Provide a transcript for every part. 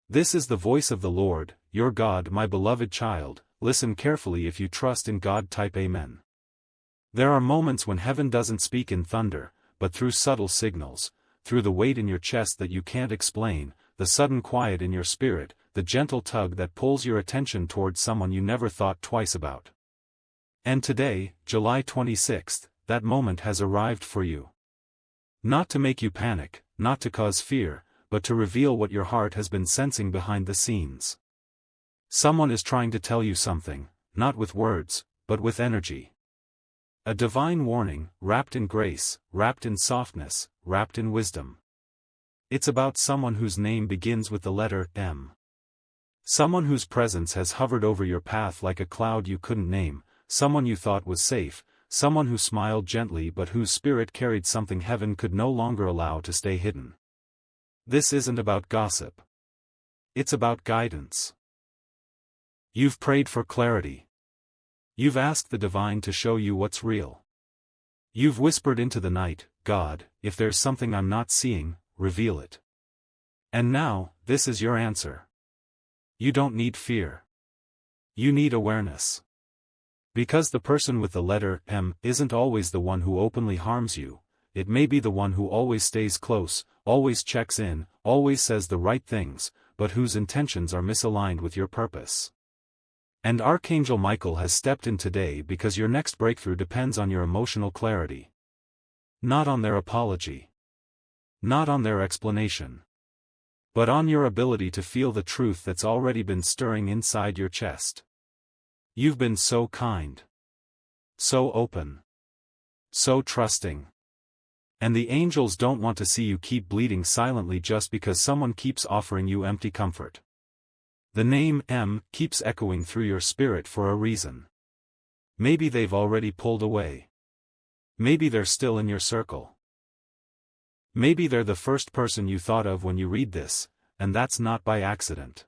This is the voice of the Lord, your God. My beloved child, listen carefully if you trust in God. Type Amen. There are moments when heaven doesn't speak in thunder, but through subtle signals, through the weight in your chest that you can't explain, the sudden quiet in your spirit, the gentle tug that pulls your attention towards someone you never thought twice about. And today, July 26th, that moment has arrived for you. Not to make you panic, not to cause fear, but to reveal what your heart has been sensing behind the scenes. Someone is trying to tell you something, not with words, but with energy. A divine warning, wrapped in grace, wrapped in softness, wrapped in wisdom. It's about someone whose name begins with the letter M. Someone whose presence has hovered over your path like a cloud you couldn't name, someone you thought was safe, someone who smiled gently but whose spirit carried something heaven could no longer allow to stay hidden. This isn't about gossip. It's about guidance. You've prayed for clarity. You've asked the divine to show you what's real. You've whispered into the night, God, if there's something I'm not seeing, reveal it. And now, this is your answer. You don't need fear. You need awareness. Because the person with the letter M isn't always the one who openly harms you, it may be the one who always stays close, always checks in, always says the right things, but whose intentions are misaligned with your purpose. And Archangel Michael has stepped in today because your next breakthrough depends on your emotional clarity. Not on their apology. Not on their explanation. But on your ability to feel the truth that's already been stirring inside your chest. You've been so kind. So open. So trusting. And the angels don't want to see you keep bleeding silently just because someone keeps offering you empty comfort. The name M keeps echoing through your spirit for a reason. Maybe they've already pulled away. Maybe they're still in your circle. Maybe they're the first person you thought of when you read this, and that's not by accident.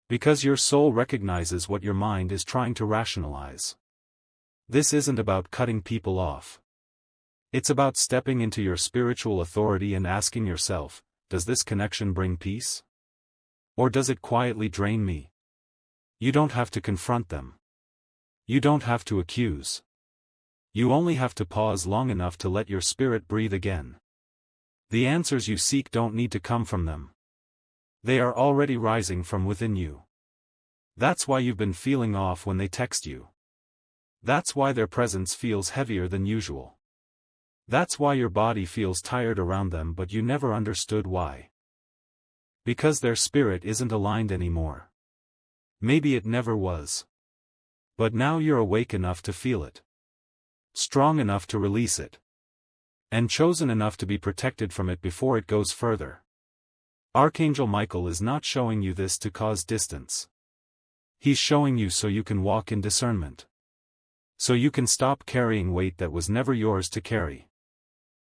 Because your soul recognizes what your mind is trying to rationalize. This isn't about cutting people off. It's about stepping into your spiritual authority and asking yourself, does this connection bring peace? Or does it quietly drain me? You don't have to confront them. You don't have to accuse. You only have to pause long enough to let your spirit breathe again. The answers you seek don't need to come from them. They are already rising from within you. That's why you've been feeling off when they text you. That's why their presence feels heavier than usual. That's why your body feels tired around them, but you never understood why. Because their spirit isn't aligned anymore. Maybe it never was. But now you're awake enough to feel it. Strong enough to release it. And chosen enough to be protected from it before it goes further. Archangel Michael is not showing you this to cause distance. He's showing you so you can walk in discernment. So you can stop carrying weight that was never yours to carry.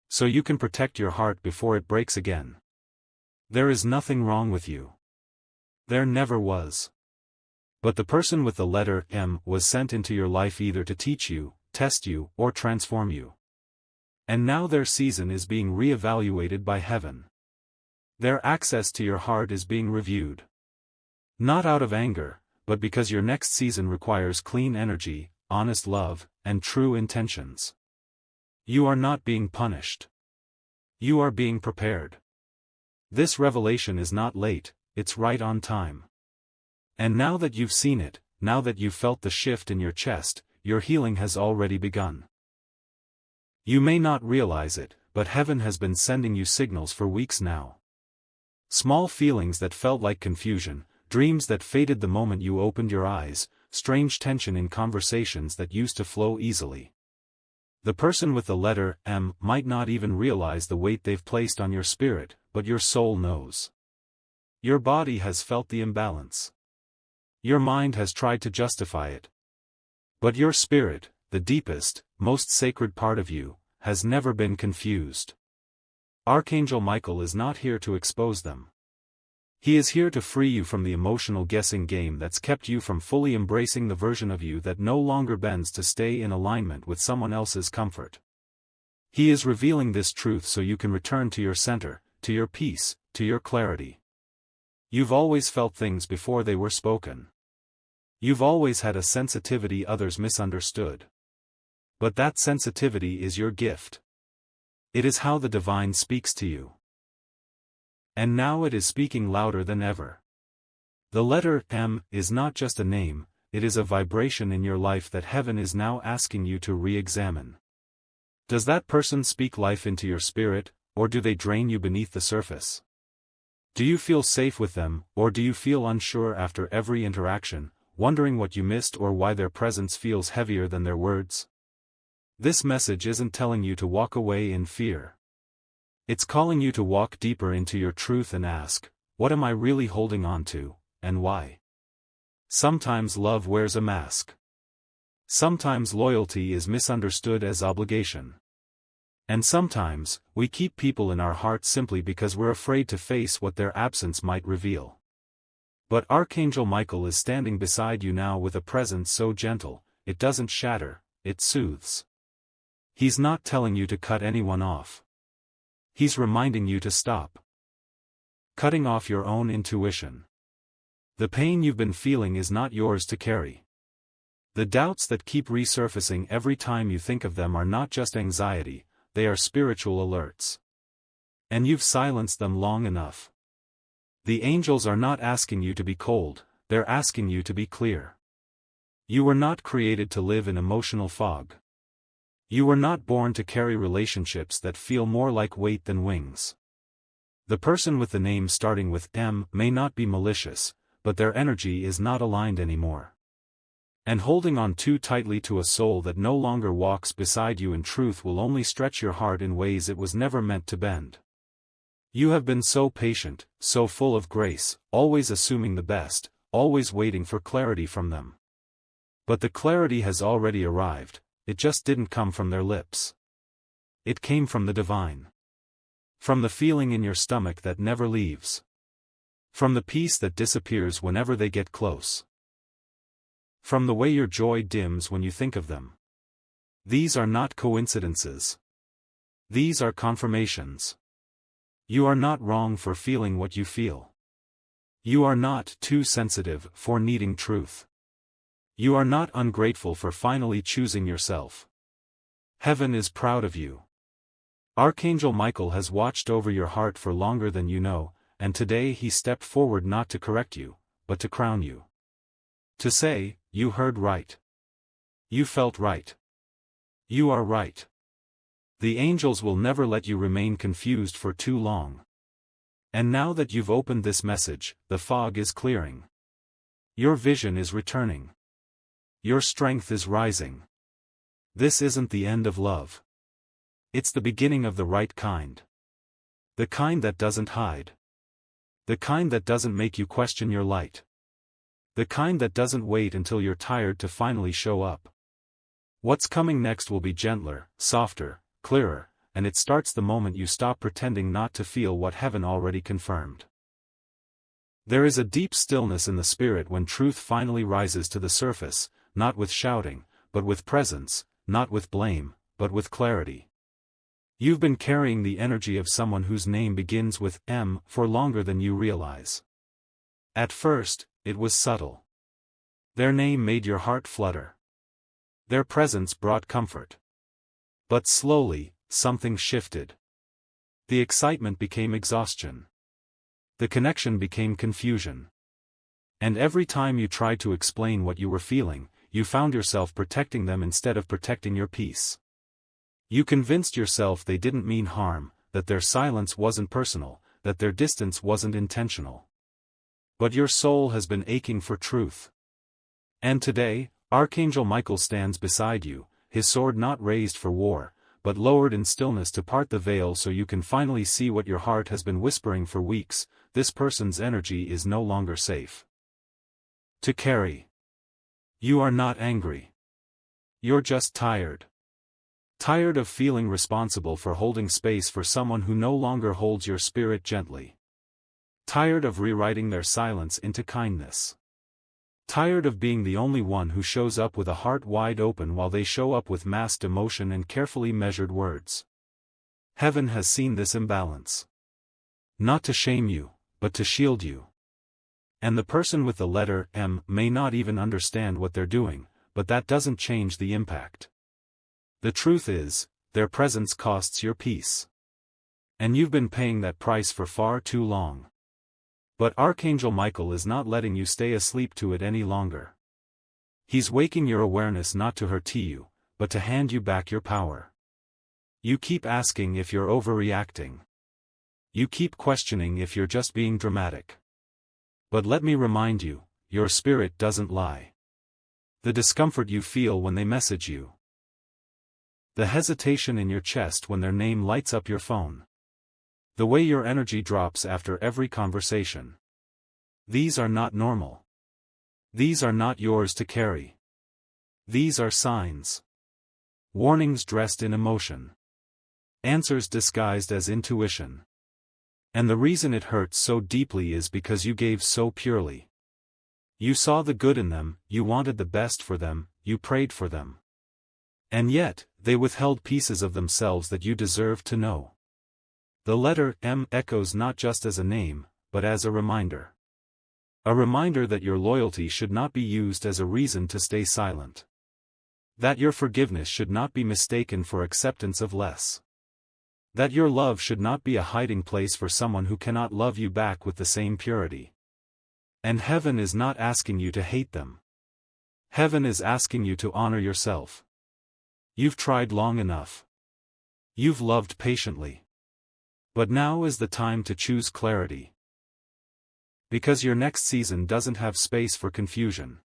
So you can protect your heart before it breaks again. There is nothing wrong with you. There never was. But the person with the letter M was sent into your life either to teach you, test you, or transform you. And now their season is being re-evaluated by heaven. Their access to your heart is being reviewed. Not out of anger, but because your next season requires clean energy, honest love, and true intentions. You are not being punished. You are being prepared. This revelation is not late, it's right on time. And now that you've seen it, now that you've felt the shift in your chest, your healing has already begun. You may not realize it, but heaven has been sending you signals for weeks now. Small feelings that felt like confusion, dreams that faded the moment you opened your eyes, strange tension in conversations that used to flow easily. The person with the letter M might not even realize the weight they've placed on your spirit, but your soul knows. Your body has felt the imbalance. Your mind has tried to justify it. But your spirit, the deepest, most sacred part of you, has never been confused. Archangel Michael is not here to expose them. He is here to free you from the emotional guessing game that's kept you from fully embracing the version of you that no longer bends to stay in alignment with someone else's comfort. He is revealing this truth so you can return to your center, to your peace, to your clarity. You've always felt things before they were spoken. You've always had a sensitivity others misunderstood. But that sensitivity is your gift. It is how the divine speaks to you. And now it is speaking louder than ever. The letter M is not just a name, it is a vibration in your life that heaven is now asking you to re-examine. Does that person speak life into your spirit, or do they drain you beneath the surface? Do you feel safe with them, or do you feel unsure after every interaction, wondering what you missed or why their presence feels heavier than their words? This message isn't telling you to walk away in fear. It's calling you to walk deeper into your truth and ask, what am I really holding on to, and why? Sometimes love wears a mask. Sometimes loyalty is misunderstood as obligation. And sometimes, we keep people in our hearts simply because we're afraid to face what their absence might reveal. But Archangel Michael is standing beside you now with a presence so gentle, it doesn't shatter, it soothes. He's not telling you to cut anyone off. He's reminding you to stop. Cutting off your own intuition. The pain you've been feeling is not yours to carry. The doubts that keep resurfacing every time you think of them are not just anxiety, they are spiritual alerts. And you've silenced them long enough. The angels are not asking you to be cold, they're asking you to be clear. You were not created to live in emotional fog. You were not born to carry relationships that feel more like weight than wings. The person with the name starting with M may not be malicious, but their energy is not aligned anymore. And holding on too tightly to a soul that no longer walks beside you in truth will only stretch your heart in ways it was never meant to bend. You have been so patient, so full of grace, always assuming the best, always waiting for clarity from them. But the clarity has already arrived, it just didn't come from their lips. It came from the divine. From the feeling in your stomach that never leaves. From the peace that disappears whenever they get close. From the way your joy dims when you think of them. These are not coincidences. These are confirmations. You are not wrong for feeling what you feel. You are not too sensitive for needing truth. You are not ungrateful for finally choosing yourself. Heaven is proud of you. Archangel Michael has watched over your heart for longer than you know, and today he stepped forward not to correct you, but to crown you. To say, you heard right. You felt right. You are right. The angels will never let you remain confused for too long. And now that you've opened this message, the fog is clearing. Your vision is returning. Your strength is rising. This isn't the end of love. It's the beginning of the right kind. The kind that doesn't hide. The kind that doesn't make you question your light. The kind that doesn't wait until you're tired to finally show up. What's coming next will be gentler, softer, clearer, and it starts the moment you stop pretending not to feel what heaven already confirmed. There is a deep stillness in the spirit when truth finally rises to the surface, not with shouting, but with presence, not with blame, but with clarity. You've been carrying the energy of someone whose name begins with M for longer than you realize. At first, it was subtle. Their name made your heart flutter. Their presence brought comfort. But slowly, something shifted. The excitement became exhaustion. The connection became confusion. And every time you tried to explain what you were feeling, you found yourself protecting them instead of protecting your peace. You convinced yourself they didn't mean harm, that their silence wasn't personal, that their distance wasn't intentional. But your soul has been aching for truth. And today, Archangel Michael stands beside you, his sword not raised for war, but lowered in stillness to part the veil so you can finally see what your heart has been whispering for weeks. This person's energy is no longer safe to carry. You are not angry. You're just tired. Tired of feeling responsible for holding space for someone who no longer holds your spirit gently. Tired of rewriting their silence into kindness. Tired of being the only one who shows up with a heart wide open while they show up with masked emotion and carefully measured words. Heaven has seen this imbalance. Not to shame you, but to shield you. And the person with the letter M may not even understand what they're doing, but that doesn't change the impact. The truth is, their presence costs your peace. And you've been paying that price for far too long. But Archangel Michael is not letting you stay asleep to it any longer. He's waking your awareness not to hurt you, but to hand you back your power. You keep asking if you're overreacting. You keep questioning if you're just being dramatic. But let me remind you, your spirit doesn't lie. The discomfort you feel when they message you. The hesitation in your chest when their name lights up your phone. The way your energy drops after every conversation. These are not normal. These are not yours to carry. These are signs. Warnings dressed in emotion. Answers disguised as intuition. And the reason it hurts so deeply is because you gave so purely. You saw the good in them, you wanted the best for them, you prayed for them. And yet, they withheld pieces of themselves that you deserved to know. The letter M echoes not just as a name, but as a reminder. A reminder that your loyalty should not be used as a reason to stay silent. That your forgiveness should not be mistaken for acceptance of less. That your love should not be a hiding place for someone who cannot love you back with the same purity. And heaven is not asking you to hate them. Heaven is asking you to honor yourself. You've tried long enough. You've loved patiently. But now is the time to choose clarity. Because your next season doesn't have space for confusion.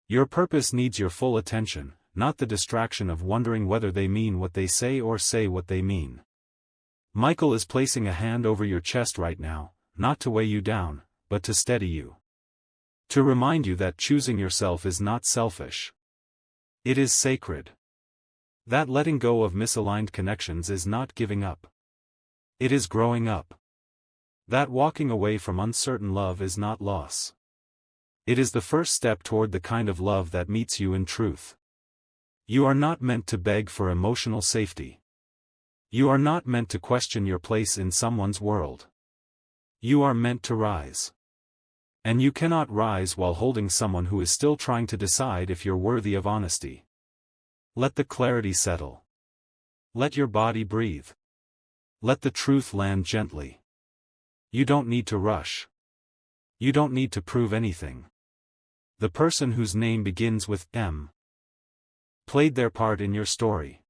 Your purpose needs your full attention, not the distraction of wondering whether they mean what they say or say what they mean. Michael is placing a hand over your chest right now, not to weigh you down, but to steady you. To remind you that choosing yourself is not selfish. It is sacred. That letting go of misaligned connections is not giving up. It is growing up. That walking away from uncertain love is not loss. It is the first step toward the kind of love that meets you in truth. You are not meant to beg for emotional safety. You are not meant to question your place in someone's world. You are meant to rise. And you cannot rise while holding someone who is still trying to decide if you're worthy of honesty. Let the clarity settle. Let your body breathe. Let the truth land gently. You don't need to rush. You don't need to prove anything. The person whose name begins with M played their part in your story.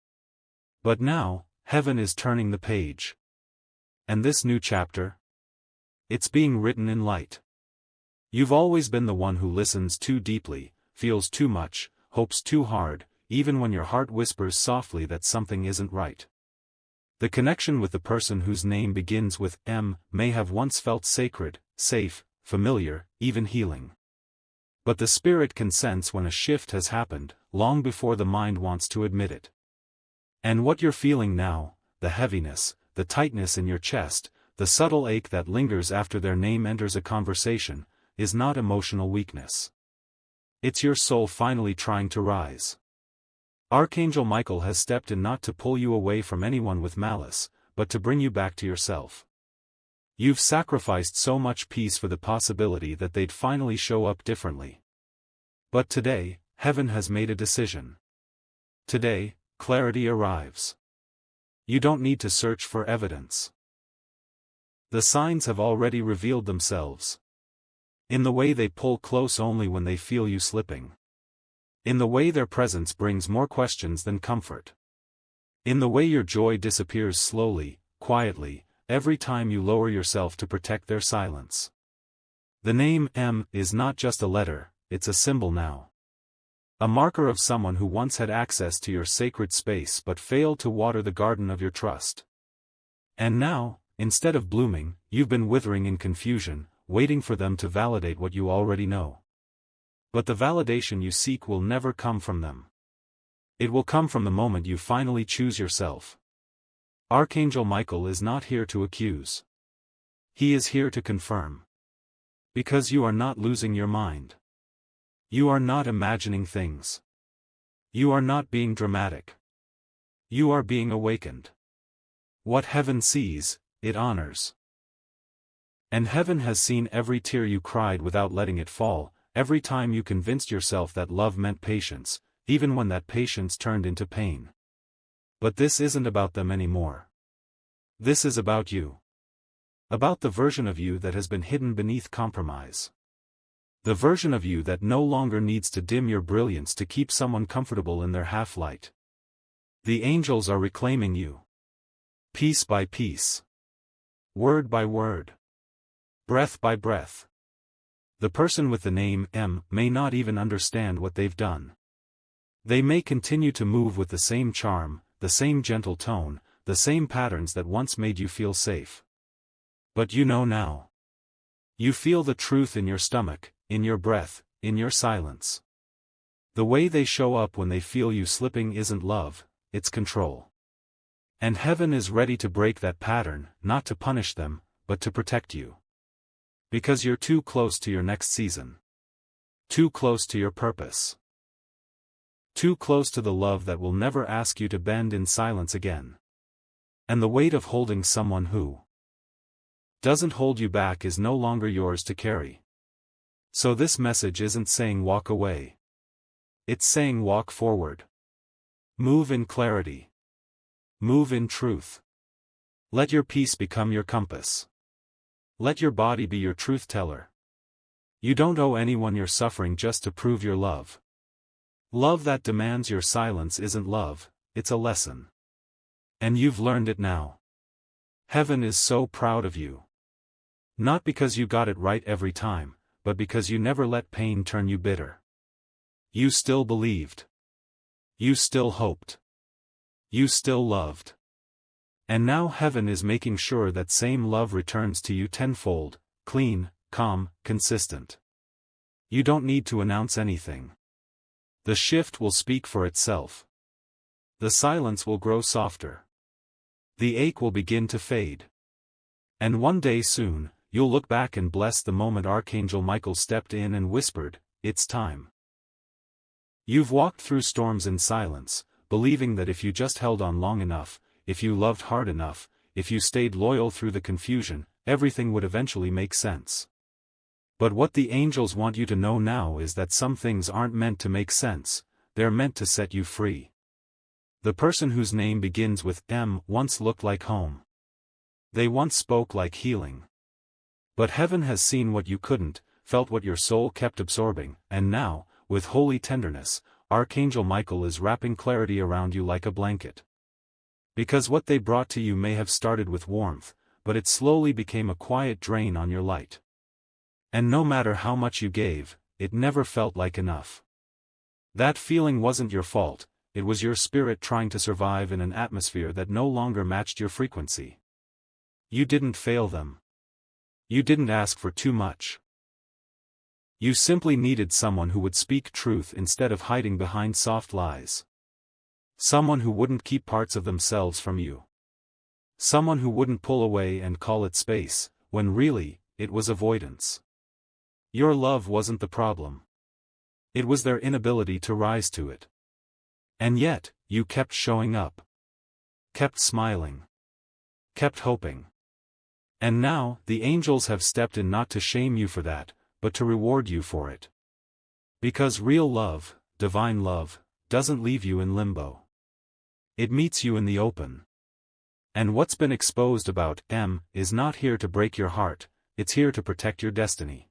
But now, heaven is turning the page. And this new chapter? It's being written in light. You've always been the one who listens too deeply, feels too much, hopes too hard, even when your heart whispers softly that something isn't right. The connection with the person whose name begins with M may have once felt sacred, safe, familiar, even healing. But the spirit can sense when a shift has happened, long before the mind wants to admit it. And what you're feeling now, the heaviness, the tightness in your chest, the subtle ache that lingers after their name enters a conversation, is not emotional weakness. It's your soul finally trying to rise. Archangel Michael has stepped in not to pull you away from anyone with malice, but to bring you back to yourself. You've sacrificed so much peace for the possibility that they'd finally show up differently. But today, heaven has made a decision. Today, clarity arrives. You don't need to search for evidence. The signs have already revealed themselves. In the way they pull close only when they feel you slipping. In the way their presence brings more questions than comfort. In the way your joy disappears slowly, quietly, every time you lower yourself to protect their silence. The name M is not just a letter, it's a symbol now. A marker of someone who once had access to your sacred space but failed to water the garden of your trust. And now, instead of blooming, you've been withering in confusion, waiting for them to validate what you already know. But the validation you seek will never come from them. It will come from the moment you finally choose yourself. Archangel Michael is not here to accuse. He is here to confirm. Because you are not losing your mind. You are not imagining things. You are not being dramatic. You are being awakened. What heaven sees, it honors. And heaven has seen every tear you cried without letting it fall, every time you convinced yourself that love meant patience, even when that patience turned into pain. But this isn't about them anymore. This is about you. About the version of you that has been hidden beneath compromise. The version of you that no longer needs to dim your brilliance to keep someone comfortable in their half-light. The angels are reclaiming you. Piece by piece. Word by word. Breath by breath. The person with the name M may not even understand what they've done. They may continue to move with the same charm, the same gentle tone, the same patterns that once made you feel safe. But you know now. You feel the truth in your stomach, in your breath, in your silence. The way they show up when they feel you slipping isn't love, it's control. And heaven is ready to break that pattern, not to punish them, but to protect you. Because you're too close to your next season. Too close to your purpose. Too close to the love that will never ask you to bend in silence again. And the weight of holding someone who doesn't hold you back is no longer yours to carry. So this message isn't saying walk away. It's saying walk forward. Move in clarity. Move in truth. Let your peace become your compass. Let your body be your truth teller. You don't owe anyone your suffering just to prove your love. Love that demands your silence isn't love, it's a lesson. And you've learned it now. Heaven is so proud of you. Not because you got it right every time, but because you never let pain turn you bitter. You still believed. You still hoped. You still loved. And now heaven is making sure that same love returns to you tenfold, clean, calm, consistent. You don't need to announce anything. The shift will speak for itself. The silence will grow softer. The ache will begin to fade. And one day soon, you'll look back and bless the moment Archangel Michael stepped in and whispered, "It's time." You've walked through storms in silence, believing that if you just held on long enough, if you loved hard enough, if you stayed loyal through the confusion, everything would eventually make sense. But what the angels want you to know now is that some things aren't meant to make sense, they're meant to set you free. The person whose name begins with M once looked like home. They once spoke like healing. But heaven has seen what you couldn't, felt what your soul kept absorbing, and now, with holy tenderness, Archangel Michael is wrapping clarity around you like a blanket. Because what they brought to you may have started with warmth, but it slowly became a quiet drain on your light. And no matter how much you gave, it never felt like enough. That feeling wasn't your fault, it was your spirit trying to survive in an atmosphere that no longer matched your frequency. You didn't fail them. You didn't ask for too much. You simply needed someone who would speak truth instead of hiding behind soft lies. Someone who wouldn't keep parts of themselves from you. Someone who wouldn't pull away and call it space, when really, it was avoidance. Your love wasn't the problem. It was their inability to rise to it. And yet, you kept showing up. Kept smiling. Kept hoping. And now, the angels have stepped in not to shame you for that, but to reward you for it. Because real love, divine love, doesn't leave you in limbo. It meets you in the open. And what's been exposed about M is not here to break your heart, it's here to protect your destiny.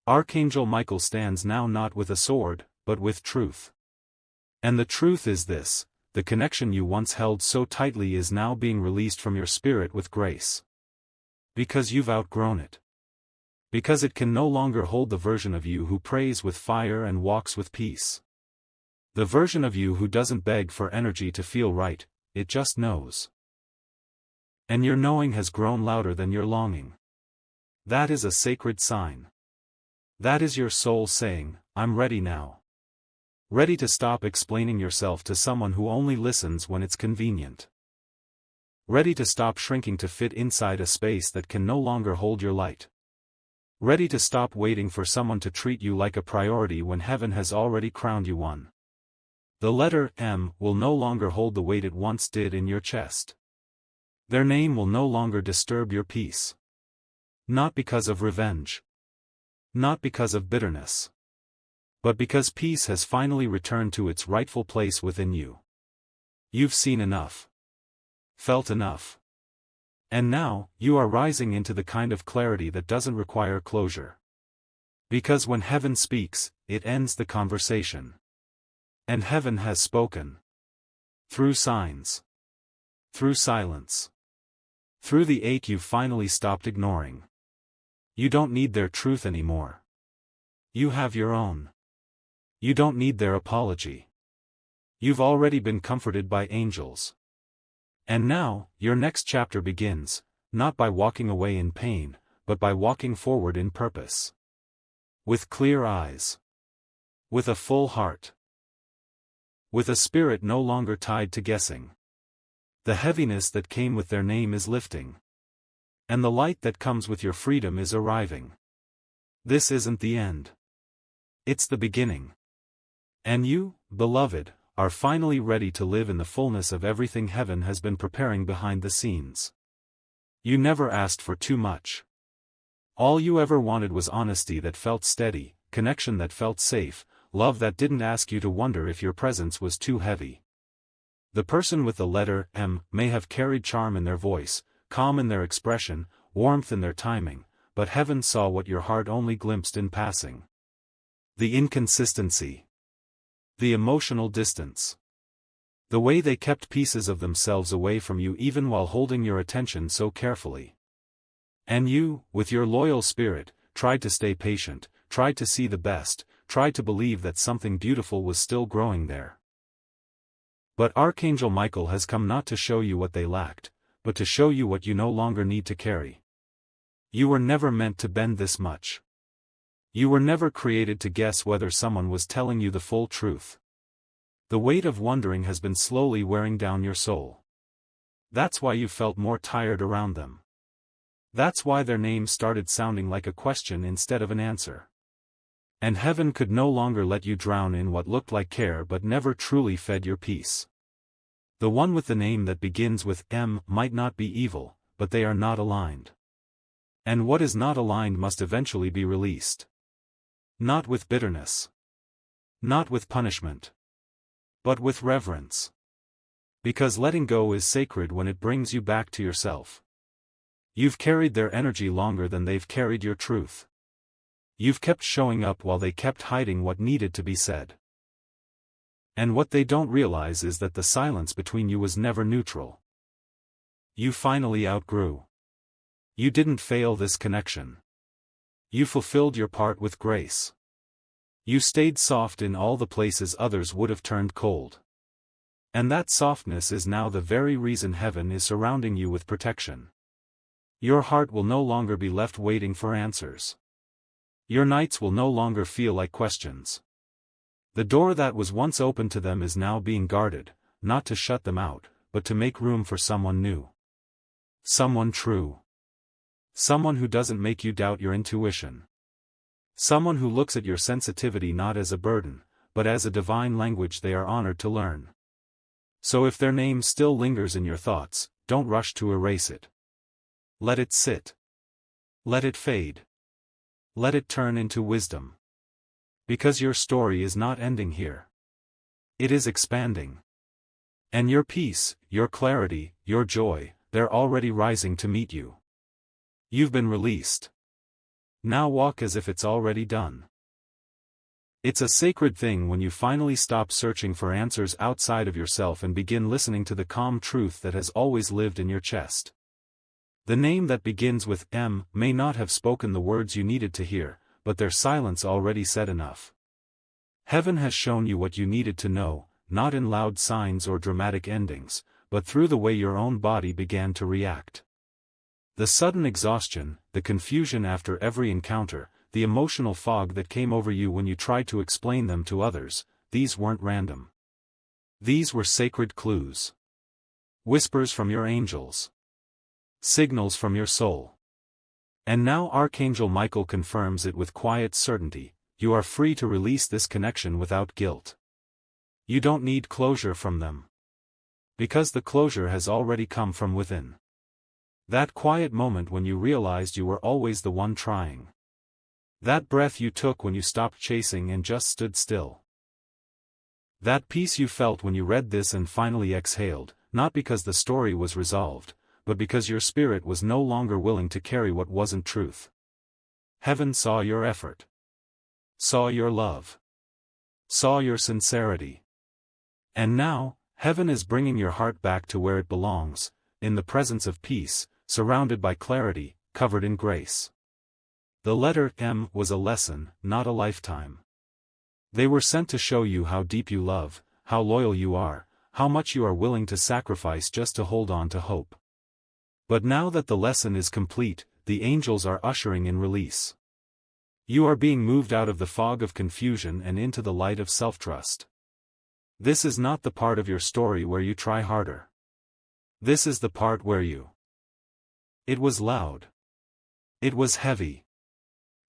Archangel Michael stands now not with a sword, but with truth. And the truth is this: the connection you once held so tightly is now being released from your spirit with grace. Because you've outgrown it. Because it can no longer hold the version of you who prays with fire and walks with peace. The version of you who doesn't beg for energy to feel right, it just knows. And your knowing has grown louder than your longing. That is a sacred sign. That is your soul saying, "I'm ready now." Ready to stop explaining yourself to someone who only listens when it's convenient. Ready to stop shrinking to fit inside a space that can no longer hold your light. Ready to stop waiting for someone to treat you like a priority when heaven has already crowned you one. The letter M will no longer hold the weight it once did in your chest. Their name will no longer disturb your peace. Not because of revenge. Not because of bitterness. But because peace has finally returned to its rightful place within you. You've seen enough. Felt enough. And now, you are rising into the kind of clarity that doesn't require closure. Because when heaven speaks, it ends the conversation. And heaven has spoken. Through signs. Through silence. Through the ache you've finally stopped ignoring. You don't need their truth anymore. You have your own. You don't need their apology. You've already been comforted by angels. And now, your next chapter begins, not by walking away in pain, but by walking forward in purpose. With clear eyes. With a full heart. With a spirit no longer tied to guessing. The heaviness that came with their name is lifting. And the light that comes with your freedom is arriving. This isn't the end. It's the beginning. And you, beloved, are finally ready to live in the fullness of everything heaven has been preparing behind the scenes. You never asked for too much. All you ever wanted was honesty that felt steady, connection that felt safe, love that didn't ask you to wonder if your presence was too heavy. The person with the letter M may have carried charm in their voice, calm in their expression, warmth in their timing, but heaven saw what your heart only glimpsed in passing. The inconsistency. The emotional distance. The way they kept pieces of themselves away from you even while holding your attention so carefully. And you, with your loyal spirit, tried to stay patient, tried to see the best, tried to believe that something beautiful was still growing there. But Archangel Michael has come not to show you what they lacked, but to show you what you no longer need to carry. You were never meant to bend this much. You were never created to guess whether someone was telling you the full truth. The weight of wondering has been slowly wearing down your soul. That's why you felt more tired around them. That's why their name started sounding like a question instead of an answer. And heaven could no longer let you drown in what looked like care but never truly fed your peace. The one with the name that begins with M might not be evil, but they are not aligned. And what is not aligned must eventually be released. Not with bitterness. Not with punishment. But with reverence. Because letting go is sacred when it brings you back to yourself. You've carried their energy longer than they've carried your truth. You've kept showing up while they kept hiding what needed to be said. And what they don't realize is that the silence between you was never neutral. You finally outgrew. You didn't fail this connection. You fulfilled your part with grace. You stayed soft in all the places others would have turned cold. And that softness is now the very reason heaven is surrounding you with protection. Your heart will no longer be left waiting for answers. Your nights will no longer feel like questions. The door that was once open to them is now being guarded, not to shut them out, but to make room for someone new. Someone true. Someone who doesn't make you doubt your intuition. Someone who looks at your sensitivity not as a burden, but as a divine language they are honored to learn. So if their name still lingers in your thoughts, don't rush to erase it. Let it sit. Let it fade. Let it turn into wisdom. Because your story is not ending here. It is expanding. And your peace, your clarity, your joy, they're already rising to meet you. You've been released. Now walk as if it's already done. It's a sacred thing when you finally stop searching for answers outside of yourself and begin listening to the calm truth that has always lived in your chest. The name that begins with M may not have spoken the words you needed to hear, but their silence already said enough. Heaven has shown you what you needed to know, not in loud signs or dramatic endings, but through the way your own body began to react. The sudden exhaustion, the confusion after every encounter, the emotional fog that came over you when you tried to explain them to others, these weren't random. These were sacred clues. Whispers from your angels. Signals from your soul. And now Archangel Michael confirms it with quiet certainty, you are free to release this connection without guilt. You don't need closure from them. Because the closure has already come from within. That quiet moment when you realized you were always the one trying. That breath you took when you stopped chasing and just stood still. That peace you felt when you read this and finally exhaled, not because the story was resolved, but because your spirit was no longer willing to carry what wasn't truth. Heaven saw your effort. Saw your love. Saw your sincerity. And now, heaven is bringing your heart back to where it belongs, in the presence of peace, surrounded by clarity, covered in grace. The letter M was a lesson, not a lifetime. They were sent to show you how deep you love, how loyal you are, how much you are willing to sacrifice just to hold on to hope. But now that the lesson is complete, the angels are ushering in release. You are being moved out of the fog of confusion and into the light of self-trust. This is not the part of your story where you try harder. This is the part where you. It was loud. It was heavy.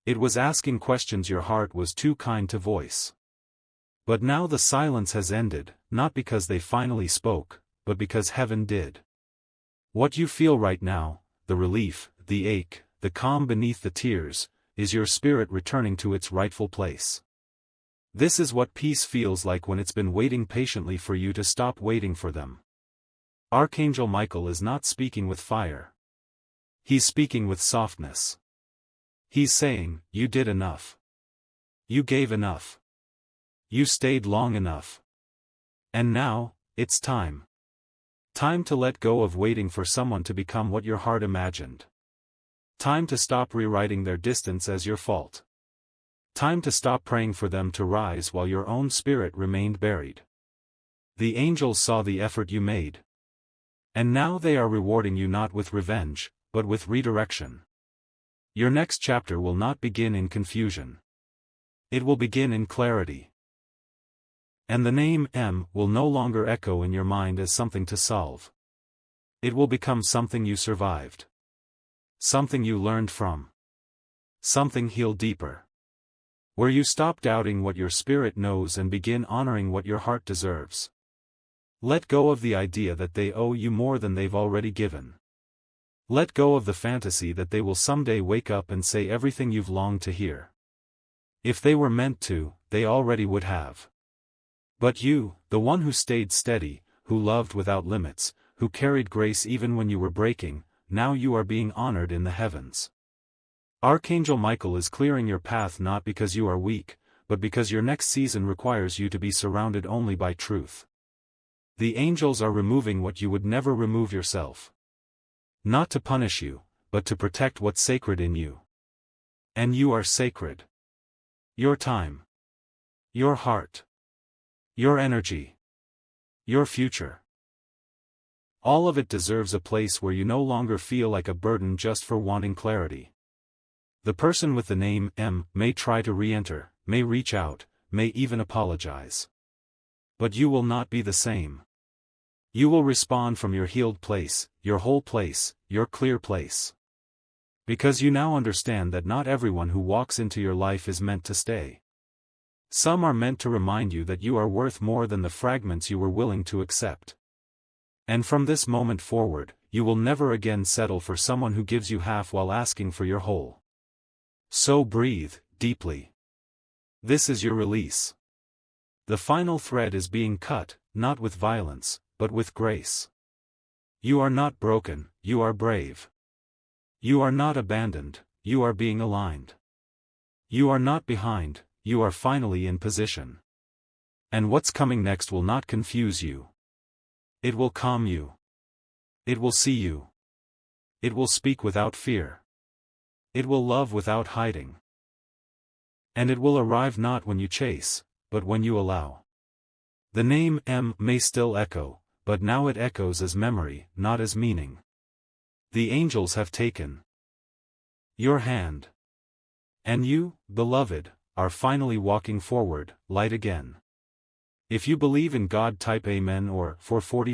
It was asking questions your heart was too kind to voice. But now the silence has ended, not because they finally spoke, but because heaven did. What you feel right now, the relief, the ache, the calm beneath the tears, is your spirit returning to its rightful place. This is what peace feels like when it's been waiting patiently for you to stop waiting for them. Archangel Michael is not speaking with fire. He's speaking with softness. He's saying, you did enough. You gave enough. You stayed long enough. And now, it's time. Time to let go of waiting for someone to become what your heart imagined. Time to stop rewriting their distance as your fault. Time to stop praying for them to rise while your own spirit remained buried. The angels saw the effort you made. And now they are rewarding you not with revenge, but with redirection. Your next chapter will not begin in confusion. It will begin in clarity. And the name M will no longer echo in your mind as something to solve. It will become something you survived. Something you learned from. Something healed deeper. Where you stop doubting what your spirit knows and begin honoring what your heart deserves. Let go of the idea that they owe you more than they've already given. Let go of the fantasy that they will someday wake up and say everything you've longed to hear. If they were meant to, they already would have. But you, the one who stayed steady, who loved without limits, who carried grace even when you were breaking, now you are being honored in the heavens. Archangel Michael is clearing your path not because you are weak, but because your next season requires you to be surrounded only by truth. The angels are removing what you would never remove yourself. Not to punish you, but to protect what's sacred in you. And you are sacred. Your time. Your heart. Your energy. Your future. All of it deserves a place where you no longer feel like a burden just for wanting clarity. The person with the name M may try to re-enter, may reach out, may even apologize. But you will not be the same. You will respond from your healed place, your whole place, your clear place. Because you now understand that not everyone who walks into your life is meant to stay. Some are meant to remind you that you are worth more than the fragments you were willing to accept. And from this moment forward, you will never again settle for someone who gives you half while asking for your whole. So breathe, deeply. This is your release. The final thread is being cut, not with violence, but with grace. You are not broken, you are brave. You are not abandoned, you are being aligned. You are not behind, you are finally in position. And what's coming next will not confuse you. It will calm you. It will see you. It will speak without fear. It will love without hiding. And it will arrive not when you chase, but when you allow. The name M may still echo, but now it echoes as memory, not as meaning. The angels have taken your hand. And you, beloved, are finally walking forward, light again. If you believe in God, type Amen or 440.